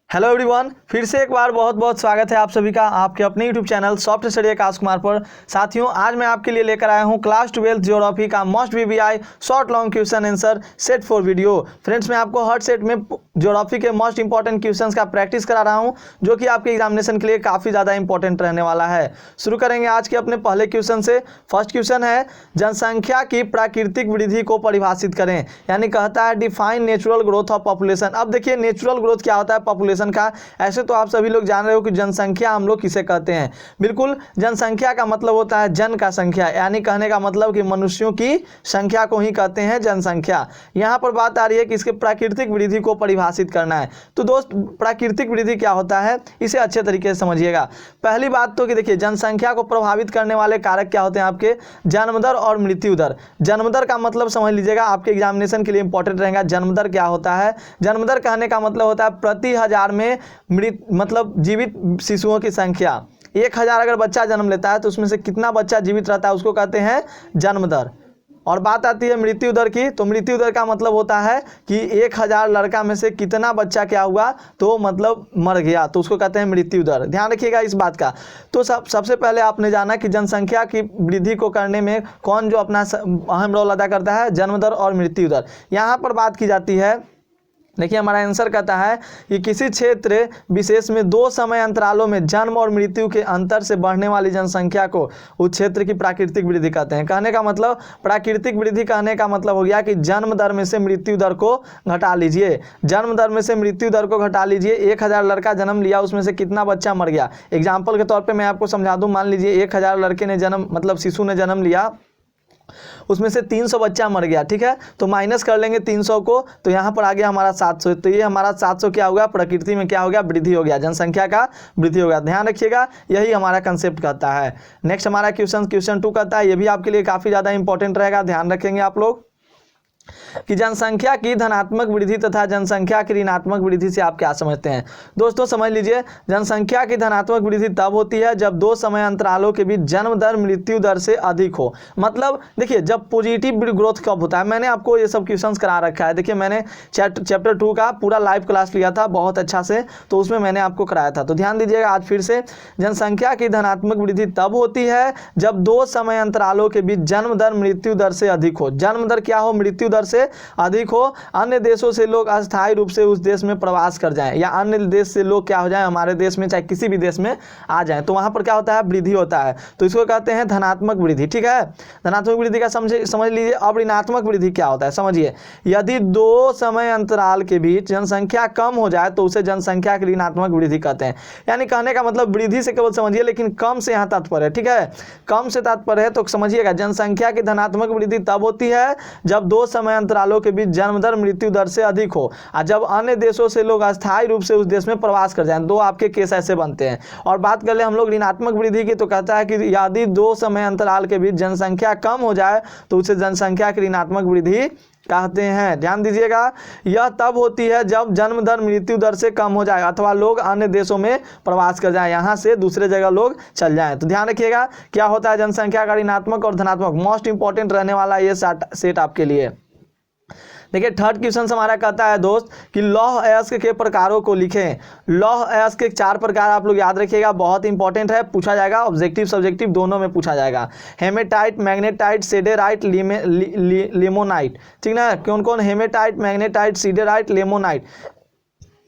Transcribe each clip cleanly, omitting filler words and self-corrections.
Hello everyone, फिर से एक बार बहुत बहुत स्वागत है आप सभी का आपके अपने YouTube channel soft study Akash Kumar पर। साथियों, आज मैं आपके लिए लेकर आया हूं क्लास 12 ज्योग्राफी का most VVI short long question answer set 4 video. Friends, मैं आपको हर सेट में ज्योग्राफी के मोस्ट इंपॉर्टेंट क्वेश्चंस का प्रैक्टिस करा रहा हूं, जो कि आपके एग्जामिनेशन के लिए काफ़ी ज़्यादा इंपॉर्टेंट रहने वाला है। शुरू करेंगे आज के अपने पहले क्वेश्चन से। फर्स्ट क्वेश्चन है, जनसंख्या की प्राकृतिक वृद्धि को परिभाषित करें। यानी कहता है define natural growth of population. अब देखिए, नेचुरल ग्रोथ क्या होता है पॉपुलेशन का। ऐसे तो आप सभी लोग जान रहे हो कि जनसंख्या हम लोग किसे कहते हैं। बिल्कुल, जनसंख्या का मतलब होता है जन का संख्या, यानी कहने का मतलब कि मनुष्यों की संख्या को ही कहते हैं जनसंख्या। यहाँ पर बात आ रही है कि इसके प्राकृतिक वृद्धि को परिभाषित करना है। तो दोस्त, प्राकृतिक वृद्धि क्या होता है इसे अच्छे तरीके से समझिएगा। पहली बात तो कि देखिए, जनसंख्या को प्रभावित करने वाले कारक क्या होते हैं आपके, जन्म दर और मृत्यु दर। जन्म दर का मतलब समझ लीजिएगा, आपके एग्जामिनेशन के लिए इंपॉर्टेंट रहेगा। जन्म दर क्या होता है? जन्म दर कहने का मतलब होता है प्रति हजार में मतलब जीवित शिशुओं की संख्या। 1000 अगर बच्चा जन्म लेता है तो उसमें से कितना बच्चा जीवित रहता है उसको कहते हैं जन्म दर। और बात आती है मृत्यु दर की, तो मृत्यु दर का मतलब होता है कि 1000 लड़का में से कितना बच्चा क्या हुआ, तो मतलब मर गया, तो उसको कहते हैं मृत्यु दर। ध्यान रखिएगा इस बात का। तो सबसे पहले आपने जाना कि जनसंख्या की वृद्धि को करने में कौन जो अपना अहम रोल अदा करता है, जन्म दर और मृत्यु दर। यहाँ पर बात की जाती है, देखिए हमारा आंसर कहता है कि किसी क्षेत्र विशेष में 2 समय अंतरालों में जन्म और मृत्यु के अंतर से बढ़ने वाली जनसंख्या को उस क्षेत्र की प्राकृतिक वृद्धि कहते हैं। कहने का मतलब, प्राकृतिक वृद्धि कहने का मतलब हो गया कि जन्म दर में से मृत्यु दर को घटा लीजिए। जन्म दर में से मृत्यु दर को घटा लीजिए। 1000 लड़का जन्म लिया, उसमें से कितना बच्चा मर गया। एग्जाम्पल के तौर पर मैं आपको समझा दूँ, मान लीजिए 1000 लड़के ने जन्म मतलब शिशु ने जन्म लिया, उसमें से 300 बच्चा मर गया। ठीक है, तो माइनस कर लेंगे 300 को, तो यहाँ पर आ गया हमारा 700। तो ये हमारा 700 क्या होगा, प्रकृति में क्या हो गया, वृद्धि हो गया, जनसंख्या का वृद्धि हो गया। ध्यान रखिएगा, यही हमारा कंसेप्ट कहता है। नेक्स्ट हमारा क्वेश्चन 2 कहता है, ये भी आपके लिए काफ़ी ज़्यादा इंपॉर्टेंट रहेगा, ध्यान रखेंगे आप लोग कि जनसंख्या की धनात्मक वृद्धि तथा जनसंख्या की ऋणात्मक वृद्धि से आप क्या समझते हैं। दोस्तों समझ लीजिए, जनसंख्या की धनात्मक वृद्धि तब होती है जब 2 समय अंतरालों के बीच जन्म दर मृत्यु दर से अधिक हो। मतलब देखिए, जब पॉजिटिव ग्रोथ कब होता है, मैंने आपको ये सब क्वेश्चंस करा रखा है। देखिए, मैंने चैप्टर 2 का पूरा लाइव क्लास लिया था बहुत अच्छा से, तो उसमें मैंने आपको कराया था। तो ध्यान दीजिएगा आज फिर से, जनसंख्या की धनात्मक वृद्धि तब होती है जब 2 समय अंतरालों के बीच जन्म दर मृत्यु दर से अधिक हो। जन्म दर क्या हो, मृत्यु दर से अधिक हो। अन्य देशों से लोग अस्थायी रूप से उस देश में प्रवास कर जाएं, या अन्य देश से लोग क्या हो जाएं, हमारे देश में चाहे किसी भी देश में आ जाएं, तो वहां पर क्या होता है, वृद्धि होता है। तो इसको कहते हैं धनात्मक वृद्धि। ठीक है, धनात्मक वृद्धि का समझ लीजिए। अब ऋणात्मक वृद्धि क्या होता है समझिए, यदि 2 समय अंतराल के बीच जनसंख्या कम हो जाए तो उसे जनसंख्या की ऋणात्मक वृद्धि कहते हैं। यानी कहने का मतलब वृद्धि से केवल समझिए, लेकिन कम से यहाँ तात्पर्य है। ठीक है, कम से तात्पर्य है, तो समझिएगा जनसंख्या की धनात्मक वृद्धि तब होती है जब 2 समय अंतरालों के बीच जन्म दर मृत्यु दर से अधिक हो, और जब अन्य देशों से लोग अस्थायी रूप से उस देश में प्रवास कर जाएं। 2 आपके केस ऐसे बनते हैं। और बात कर ले हम लोग ऋणात्मक वृद्धि की, तो कहता है कि यदि 2 समय अंतराल के बीच जनसंख्या कम हो जाए तो उसे जनसंख्या की ऋणात्मक वृद्धि कहते हैं। ध्यान दीजिएगा, यह तब होती है जब जन्म दर मृत्यु दर से कम हो जाए अथवा लोग अन्य देशों में प्रवास कर जाएं, यहाँ से दूसरे जगह लोग चल जाएं। तो ध्यान रखिएगा क्या होता है जनसंख्या का ऋणात्मक और धनात्मक। मोस्ट इंपॉर्टेंट रहने वाला ये सेट आपके लिए। देखिए, थर्ड क्वेश्चन हमारा कहता है दोस्त कि लौह अयस्क के प्रकारों को लिखें। लौह अयस्क के 4 प्रकार आप लोग याद रखिएगा, बहुत इंपॉर्टेंट है, पूछा जाएगा, ऑब्जेक्टिव सब्जेक्टिव दोनों में पूछा जाएगा। Hematite, magnetite, siderite, limonite. ठीक ना, कौन कौन, हेमेटाइट, मैग्नेटाइट, सिडेराइट, लिमोनाइट,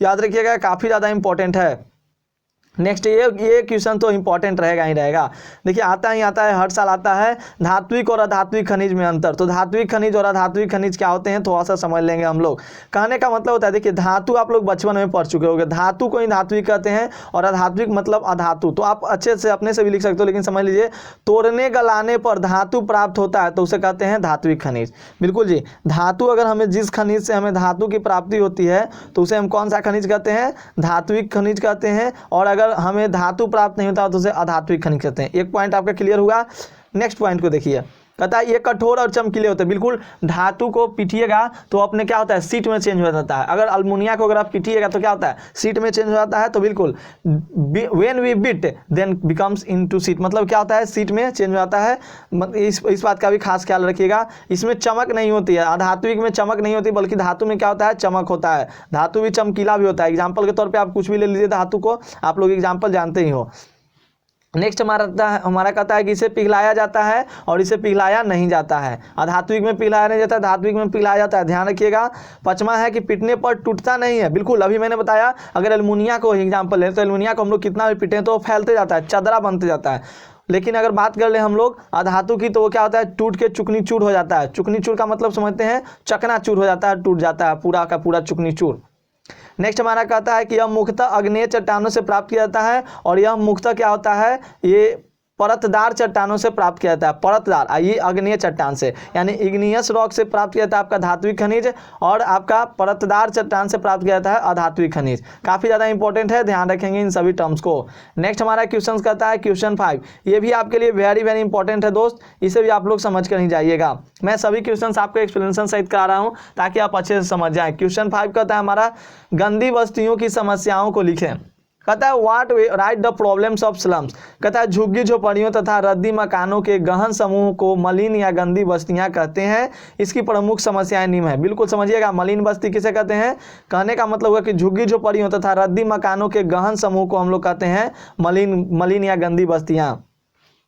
याद रखिएगा, काफ़ी ज़्यादा इंपॉर्टेंट है। नेक्स्ट ये क्वेश्चन तो इंपॉर्टेंट रहेगा ही रहेगा। देखिए, आता है, हर साल आता है, धात्विक और अधात्विक खनिज में अंतर। तो धात्विक खनिज और अधात्विक खनिज क्या होते हैं थोड़ा सा समझ लेंगे हम लोग। कहने का मतलब होता है, देखिए धातु आप लोग बचपन में पढ़ चुके होंगे, धातु को ही धात्विक कहते हैं और अधात्विक मतलब अधातु। तो आप अच्छे से अपने से भी लिख सकते हो, लेकिन समझ लीजिए, तोड़ने गलाने पर धातु प्राप्त होता है तो उसे कहते हैं धात्विक खनिज। बिल्कुल जी, धातु अगर हमें जिस खनिज से हमें धातु की प्राप्ति होती है तो उसे हम कौन सा खनिज कहते हैं, धात्विक खनिज कहते हैं। और अगर हमें धातु प्राप्त नहीं होता तो उसे अधात्विक खनिज कहते हैं। एक पॉइंट आपका क्लियर हुआ। नेक्स्ट पॉइंट को देखिए, कहता है ये कठोर और चमकीले होते हैं। बिल्कुल, धातु को पीटिएगा तो अपने क्या होता है, सीट में चेंज हो जाता है। अगर अल्मुनिया को अगर आप पीटिएगा तो क्या होता है, सीट में चेंज हो जाता है। तो बिल्कुल when we bit then becomes into seat, मतलब क्या होता है, सीट में चेंज हो जाता है। इस बात का भी खास ख्याल रखिएगा। इसमें चमक नहीं होती है, अधात्विक में चमक नहीं होती, बल्कि धातु में क्या होता है, चमक होता है। धातु भी चमकीला भी होता है। एग्जाम्पल के तौर पर आप कुछ भी ले लीजिए धातु को, आप लोग एग्जाम्पल जानते ही हो। नेक्स्ट हमारा कहता है कि इसे पिघलाया जाता है और इसे पिघलाया नहीं जाता है। अधात्विक में पिघलाया नहीं जाता है, धात्विक में पिघलाया जाता है, ध्यान रखिएगा। पांचवा है कि पिटने पर टूटता नहीं है। बिल्कुल, अभी मैंने बताया, अगर एल्युमिनिया को एग्जाम्पल लें तो एल्युमिनिया को हम लोग कितना भी पीटें तो फैलते जाता है, चदरा बनते जाता है। लेकिन अगर बात कर ले हम लोग अधातु की, तो वो क्या होता है, टूट के चुकनी चूर हो जाता है। चुकनी चूर का मतलब समझते हैं, चकना चूर हो जाता है, टूट जाता है पूरा का पूरा चुकनी चूर। नेक्स्ट हमारा कहता है कि यह मुख्यतः अग्नेय चट्टानों से प्राप्त किया जाता है, और यह मुख्यतः क्या होता है, ये परतदार चट्टानों से प्राप्त किया जाता है। परतदार, ये अग्नेय चट्टान से, यानी इग्नियस रॉक से प्राप्त किया जाता है आपका धात्विक खनिज, और आपका परतदार चट्टान से प्राप्त किया जाता है अधात्विक खनिज। काफ़ी ज़्यादा इंपॉर्टेंट है, ध्यान रखेंगे इन सभी टर्म्स को। नेक्स्ट हमारा क्वेश्चन कहता है क्वेश्चन 5, ये भी आपके लिए वेरी वेरी इंपॉर्टेंट है दोस्त, इसे भी आप लोग समझ कर ही जाइएगा। मैं सभी क्वेश्चन आपको एक्सप्लेनेशन सहित करा रहा हूँ ताकि आप अच्छे से समझ जाएं। क्वेश्चन 5 कहता है हमारा, गंदी बस्तियों की समस्याओं को लिखें। कहता है what right the problems of slums. कहता है झुग्गी झोपड़ियों तथा रद्दी मकानों के गहन समूह को मलिन या गंदी बस्तियां कहते हैं। इसकी प्रमुख समस्याएं निम्न है। बिल्कुल समझिएगा, मलिन बस्ती किसे कहते हैं, कहने का मतलब हुआ कि झुग्गी झोपड़ियों तथा रद्दी मकानों के गहन समूह को हम लोग कहते हैं मलिन या गंदी बस्तियां।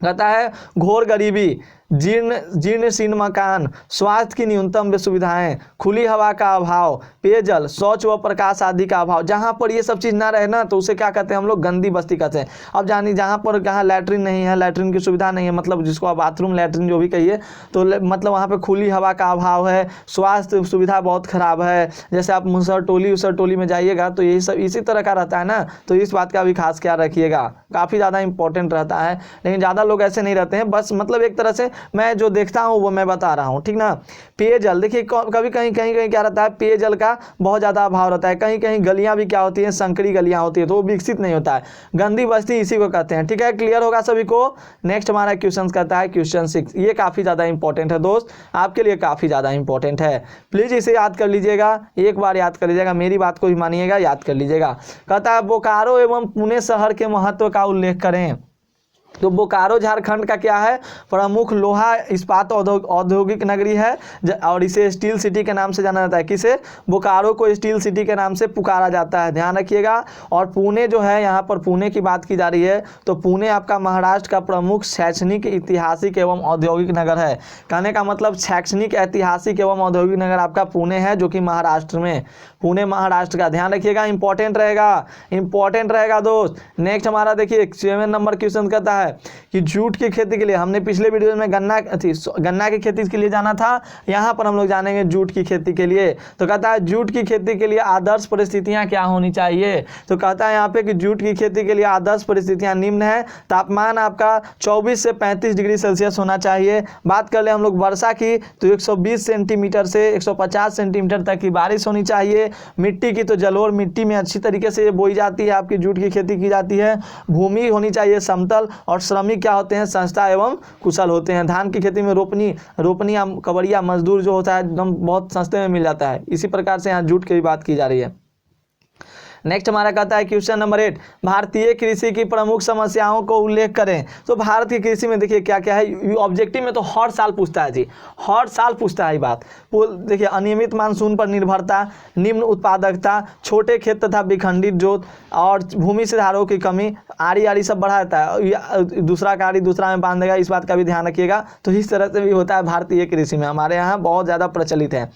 कहता है घोर गरीबी, जीर्ण शीर्ण मकान, स्वास्थ्य की न्यूनतम सुविधाएं, खुली हवा का अभाव, पेयजल, शौच व प्रकाश आदि का अभाव। जहाँ पर ये सब चीज़ ना रहे ना, तो उसे क्या कहते हैं हम लोग, गंदी बस्ती कहते हैं। अब जानिए, जहाँ पर जहाँ लैट्रिन नहीं है, लैट्रिन की सुविधा नहीं है, मतलब जिसको आप बाथरूम लैट्रिन जो भी कहिए, तो मतलब वहाँ पर खुली हवा का अभाव है, स्वास्थ्य सुविधा बहुत खराब है। जैसे आप मुसहर टोली में जाइएगा तो यही सब इसी तरह का रहता है ना, तो इस बात का भी खास ख्याल रखिएगा, काफ़ी ज़्यादा इंपॉर्टेंट रहता है। लेकिन ज़्यादा लोग ऐसे नहीं रहते हैं, बस मतलब एक तरह से मैं जो देखता हूँ वो मैं बता रहा हूँ, ठीक ना। पेयजल, देखिए कभी कहीं क्या रहता है, पेयजल का बहुत ज़्यादा अभाव रहता है। कहीं कहीं गलियाँ भी क्या होती हैं, संकरी गलियाँ होती है, तो वो विकसित नहीं होता है। गंदी बस्ती इसी को कहते हैं, ठीक है। क्लियर होगा सभी को। नेक्स्ट हमारा क्वेश्चन कहता है क्वेश्चन 6, ये काफ़ी ज़्यादा इंपॉर्टेंट है दोस्त, आपके लिए काफ़ी ज़्यादा इंपॉर्टेंट है। प्लीज़ इसे याद कर लीजिएगा, एक बार याद कर लीजिएगा, मेरी बात को भी मानिएगा, याद कर लीजिएगा। कहता है बोकारो एवं पुणे शहर के महत्व का उल्लेख करें। तो बोकारो झारखंड का क्या है, प्रमुख लोहा इस्पात औद्योगिक नगरी है, और इसे स्टील सिटी के नाम से जाना जाता है। किसे, बोकारो को स्टील सिटी के नाम से पुकारा जाता है, ध्यान रखिएगा। और पुणे जो है, यहाँ पर पुणे की बात की जा रही है, तो पुणे आपका महाराष्ट्र का प्रमुख शैक्षणिक, ऐतिहासिक एवं औद्योगिक नगर है। कहने का मतलब शैक्षणिक, ऐतिहासिक एवं औद्योगिक नगर आपका पुणे है, जो कि महाराष्ट्र में, पुणे महाराष्ट्र का, ध्यान रखिएगा, इंपॉर्टेंट रहेगा दोस्त। नेक्स्ट हमारा देखिए 7 नंबर क्वेश्चन कहता है कि जूट की खेती के लिए, हमने पिछले वीडियो में गन्ना की खेती के लिए जाना था, यहाँ पर हम लोग जानेंगे जूट की खेती के लिए। तो कहता है जूट की खेती के लिए आदर्श परिस्थितियाँ क्या होनी चाहिए। तो कहता है यहाँ पे कि जूट की खेती के लिए आदर्श परिस्थितियाँ निम्न है। तापमान आपका 24 से 35 डिग्री सेल्सियस होना चाहिए। बात कर ले हम लोग वर्षा की, तो 120 सेंटीमीटर से 150 सेंटीमीटर तक की बारिश होनी चाहिए। मिट्टी की, तो जलोढ़ मिट्टी में अच्छी तरीके से बोई जाती है, आपकी जूट की खेती की जाती है। भूमि होनी चाहिए समतल, और श्रमिक क्या होते हैं, संस्था एवं कुशल होते हैं। धान की खेती में रोपनी या कबड़िया मजदूर जो होता है एकदम बहुत सस्ते में मिल जाता है। इसी प्रकार से यहाँ जूट की बात की जा रही है। नेक्स्ट हमारा कहता है क्वेश्चन नंबर 8, भारतीय कृषि की प्रमुख समस्याओं को उल्लेख करें। तो भारत की कृषि में देखिए क्या क्या है, ऑब्जेक्टिव में तो हर साल पूछता है जी, हर साल पूछता है ये बात। देखिए अनियमित मानसून पर निर्भरता, निम्न उत्पादकता, छोटे खेत तथा विखंडित जोत, और भूमि सुधारों की कमी, आड़ी सब बढ़ाता है, दूसरा का आड़ी दूसरा में बांध देगा, इस बात का भी ध्यान रखिएगा। तो इस तरह से भी होता है भारतीय कृषि में, हमारे यहाँ बहुत ज़्यादा प्रचलित है।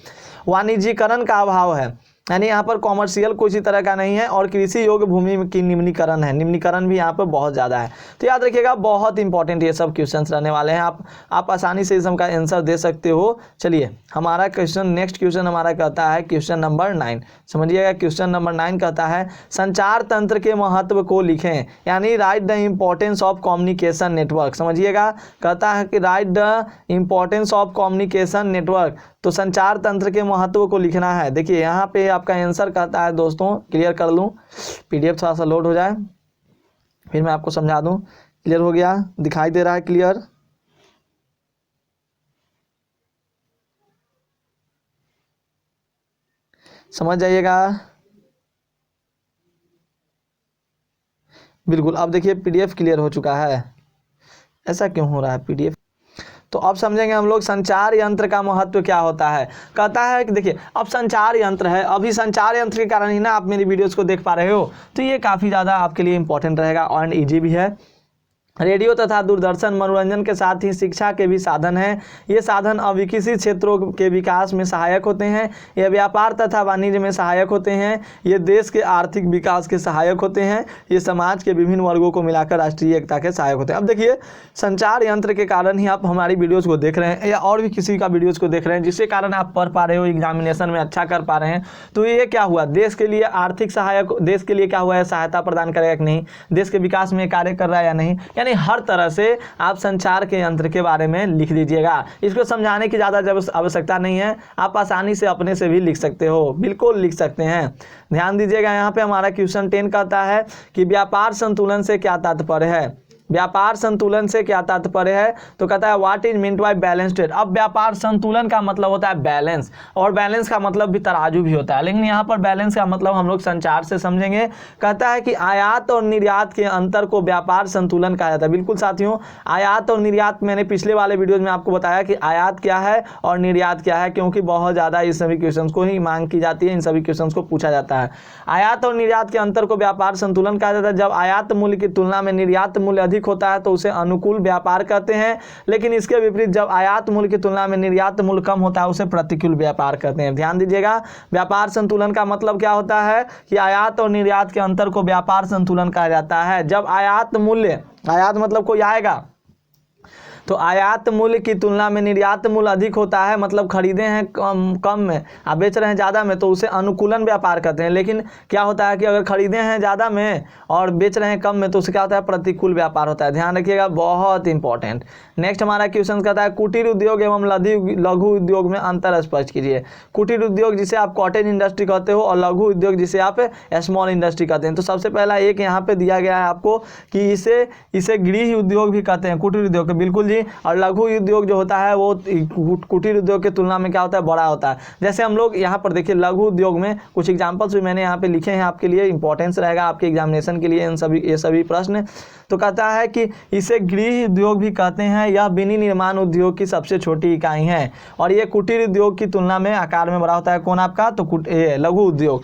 वाणिज्यीकरण का अभाव है, यानी यहाँ पर कॉमर्शियल किसी तरह का नहीं है, और कृषि योग्य भूमि की निम्नीकरण है, निम्नीकरण भी यहाँ पर बहुत ज़्यादा है। तो याद रखिएगा, बहुत इंपॉर्टेंट ये सब क्वेश्चंस रहने वाले हैं, आप आसानी से इसका आंसर दे सकते हो। चलिए हमारा क्वेश्चन, नेक्स्ट क्वेश्चन हमारा कहता है क्वेश्चन नंबर 9, समझिएगा। क्वेश्चन नंबर 9 कहता है संचार तंत्र के महत्व को लिखें, यानी right the importance of communication network. समझिएगा, कहता है कि right the importance of communication network, तो संचार तंत्र के महत्व को लिखना है। देखिए यहाँ पे आपका आंसर कहता है दोस्तों, क्लियर कर लूँ, पीडीएफ थोड़ा सा लोड हो जाए फिर मैं आपको समझा दूँ। क्लियर हो गया, दिखाई दे रहा है क्लियर। समझ जाइएगा। बिल्कुल, अब देखिए PDF क्लियर हो चुका है। ऐसा क्यों हो रहा है PDF? तो अब समझेंगे हम लोग संचार यंत्र का महत्व क्या होता है। कहता है कि देखिए, अब संचार यंत्र है, अभी संचार यंत्र के कारण ही ना आप मेरी वीडियोस को देख पा रहे हो, तो ये काफ़ी ज़्यादा आपके लिए इंपॉर्टेंट रहेगा और ईजी भी है। रेडियो तथा दूरदर्शन मनोरंजन के साथ ही शिक्षा के भी साधन हैं। ये साधन अविकसित क्षेत्रों के विकास में सहायक होते हैं। ये व्यापार तथा वाणिज्य में सहायक होते हैं। ये देश के आर्थिक विकास के सहायक होते हैं। ये समाज के विभिन्न वर्गों को मिलाकर राष्ट्रीय एकता के सहायक होते हैं। अब देखिए, संचार यंत्र के कारण ही आप हमारी वीडियोज़ को देख रहे हैं या और भी किसी का वीडियोज़ को देख रहे हैं, जिसके कारण आप पढ़ पा रहे हो, एग्जामिनेशन में अच्छा कर पा रहे हैं। तो ये क्या हुआ, देश के लिए आर्थिक सहायक, देश के लिए क्या हुआ है, सहायता प्रदान करेगा कि नहीं, देश के विकास में कार्य कर रहा है या नहीं। हर तरह से आप संचार के यंत्र के बारे में लिख दीजिएगा। इसको समझाने की ज़्यादा आवश्यकता नहीं है, आप आसानी से अपने से भी लिख सकते हो, बिल्कुल लिख सकते हैं। ध्यान दीजिएगा, यहाँ पे हमारा क्वेश्चन 10 कहता है कि व्यापार संतुलन से क्या तात्पर्य है। व्यापार संतुलन से क्या तात्पर्य है, तो कहता है what is meant by balanced trade. अब व्यापार संतुलन का मतलब होता है बैलेंस, और बैलेंस का मतलब भी तराजू भी होता है, लेकिन यहाँ पर बैलेंस का मतलब हम लोग संचार से समझेंगे। कहता है कि आयात और निर्यात के अंतर को व्यापार संतुलन कहा जाता है। बिल्कुल साथियों, आयात और निर्यात, मैंने पिछले वाले वीडियोज में आपको बताया कि आयात क्या है और निर्यात क्या है, क्योंकि बहुत ज़्यादा इस सभी क्वेश्चन को ही मांग की जाती है, इन सभी क्वेश्चन को पूछा जाता है। आयात और निर्यात के अंतर को व्यापार संतुलन कहा जाता है। जब आयात मूल्य की तुलना में निर्यात मूल्य अधिक होता है तो उसे अनुकूल व्यापार कहते हैं, लेकिन इसके विपरीत जब आयात मूल्य की तुलना में निर्यात मूल्य कम होता है उसे प्रतिकूल व्यापार कहते हैं। ध्यान दीजिएगा, व्यापार संतुलन का मतलब क्या होता है कि आयात और निर्यात के अंतर को व्यापार संतुलन कहा जाता है। जब आयात मूल्य, आयात मतलब कोई आएगा, तो आयात मूल्य की तुलना में निर्यात मूल्य अधिक होता है, मतलब खरीदे हैं कम में, आप बेच रहे हैं ज़्यादा में, तो उसे अनुकूलन व्यापार कहते हैं। लेकिन क्या होता है कि अगर खरीदे हैं ज़्यादा में और बेच रहे हैं कम में, तो उसे क्या होता है, प्रतिकूल व्यापार होता है। ध्यान रखिएगा, बहुत इंपॉर्टेंट। नेक्स्ट हमारा क्वेश्चन कहता है कुटीर उद्योग एवं लघु उद्योग में अंतर स्पष्ट कीजिए। कुटीर उद्योग जिसे आप कॉटेज इंडस्ट्री कहते हो और लघु उद्योग जिसे आप स्मॉल इंडस्ट्री कहते हैं। तो सबसे पहला एक यहाँ पे दिया गया है आपको कि इसे गृह उद्योग भी कहते हैं, कुटीर उद्योग। बिल्कुल जी। और लघु उद्योग जो होता है वो कुटीर उद्योग की तुलना में क्या होता है, बड़ा होता है। जैसे हम लोग यहाँ पर देखिए, लघु उद्योग में कुछ एग्जांपल्स भी मैंने यहाँ पे लिखे हैं, आपके लिए इंपॉर्टेंस रहेगा आपके एग्जामिनेशन के लिए ये सभी प्रश्न। तो कहता है कि इसे गृह उद्योग भी कहते हैं, यह विनिर्माण निर्माण उद्योग की सबसे छोटी इकाई है और ये कुटीर उद्योग की तुलना में आकार में बड़ा होता है। कौन आपका, तो लघु उद्योग।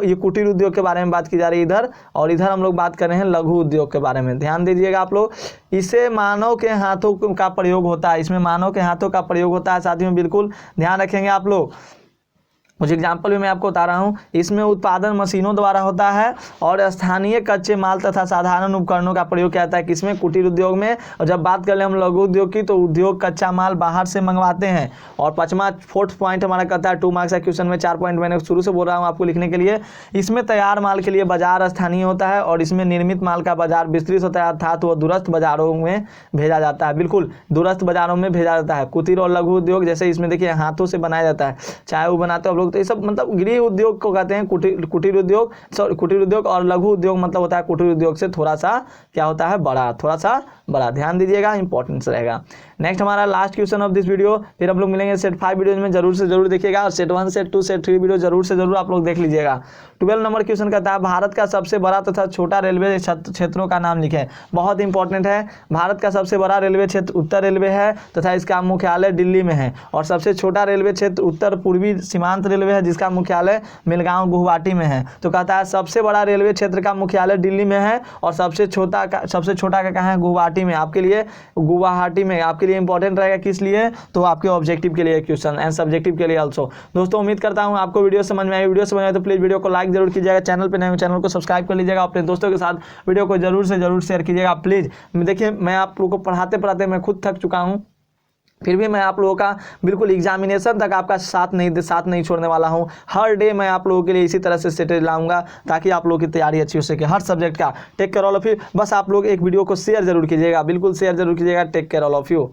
ये कुटीर उद्योग के बारे में बात की जा रही है इधर, और इधर हम लोग बात कर रहे हैं लघु उद्योग के बारे में। ध्यान दीजिएगा आप लोग, इसे मानव के हाथों का प्रयोग होता है, इसमें मानव के हाथों का प्रयोग होता है साथियों, बिल्कुल ध्यान रखेंगे आप लोग। कुछ एग्जाम्पल भी मैं आपको बता रहा हूँ। इसमें उत्पादन मशीनों द्वारा होता है और स्थानीय कच्चे माल तथा साधारण उपकरणों का प्रयोग किया जाता है, किसमें, कुटीर उद्योग में। और जब बात कर ले हम लघु उद्योग की, तो उद्योग कच्चा माल बाहर से मंगवाते हैं। और पांचवा 4th पॉइंट हमारा कहता है 2 मार्क्स का क्वेश्चन में 4 पॉइंट मैंने शुरू से बोल रहा हूँ आपको लिखने के लिए। इसमें तैयार माल के लिए बाजार स्थानीय होता है और इसमें निर्मित माल का बाजार विस्तृत होता है, अर्थात वह दूरस्थ बाजारों में भेजा जाता है। बिल्कुल, दूरस्थ बाजारों में भेजा जाता है। कुटीर और लघु उद्योग, जैसे इसमें देखिए हाथों से बनाया जाता है, चाय वो बनाते हो आप लोग, तो ये सब मतलब गृह उद्योग को कहते हैं कुटीर उद्योग। और लघु उद्योग मतलब होता है कुटीर उद्योग से थोड़ा सा क्या होता है, बड़ा, थोड़ा सा बड़ा। ध्यान दीजिएगा, इंपॉर्टेंस रहेगा। नेक्स्ट हमारा last question of this video, फिर हम लोग मिलेंगे सेट 5 वीडियोज में, जरूर से जरूर देखिएगा, और सेट 1, सेट 2, सेट 3 वीडियो जरूर से जरूर आप लोग देख लीजिएगा। 12 नंबर क्वेश्चन कहता है भारत का सबसे बड़ा तथा छोटा रेलवे क्षेत्रों का नाम लिखें। बहुत इंपॉर्टेंट है। भारत का सबसे बड़ा रेलवे क्षेत्र उत्तर रेलवे है तथा इसका मुख्यालय दिल्ली में है, और सबसे छोटा रेलवे क्षेत्र उत्तर पूर्वी सीमांत रेलवे है जिसका मुख्यालय मिलगांव गुवाहाटी में है। तो कहता है सबसे बड़ा रेलवे क्षेत्र का मुख्यालय दिल्ली में है और सबसे छोटा का कहाँ है, गुवाहाटी में। आपके लिए गुवाहाटी में आपके लिए इंपॉर्टेंट रहेगा, किस लिए, तो आपके ऑब्जेक्टिव के लिए क्वेश्चन एंड सब्जेक्टिव के लिए ऑल्सो। दोस्तों उम्मीद करता हूं आपको वीडियो समझ में आई। वीडियो समझ आए तो प्लीज वीडियो को लाइक जरूर कीजिएगा, चैनल पे नए हो चैनल को सब्सक्राइब कर लीजिएगा, अपने दोस्तों के साथ वीडियो को जरूर से जरूर शेयर कीजिएगा प्लीज। देखिए, मैं आप लोगों को पढ़ाते पढ़ाते मैं खुद थक चुका हूँ, फिर भी मैं आप लोगों का बिल्कुल एग्जामिनेशन तक आपका साथ नहीं छोड़ने वाला हूं। हर डे मैं आप लोगों के लिए इसी तरह से स्ट्रेटेजी लाऊंगा ताकि आप लोगों की तैयारी अच्छी हो सके हर सब्जेक्ट का। Take care all of you. बस आप लोग एक वीडियो को शेयर जरूर कीजिएगा, बिल्कुल शेयर जरूर कीजिएगा। Take care all of you.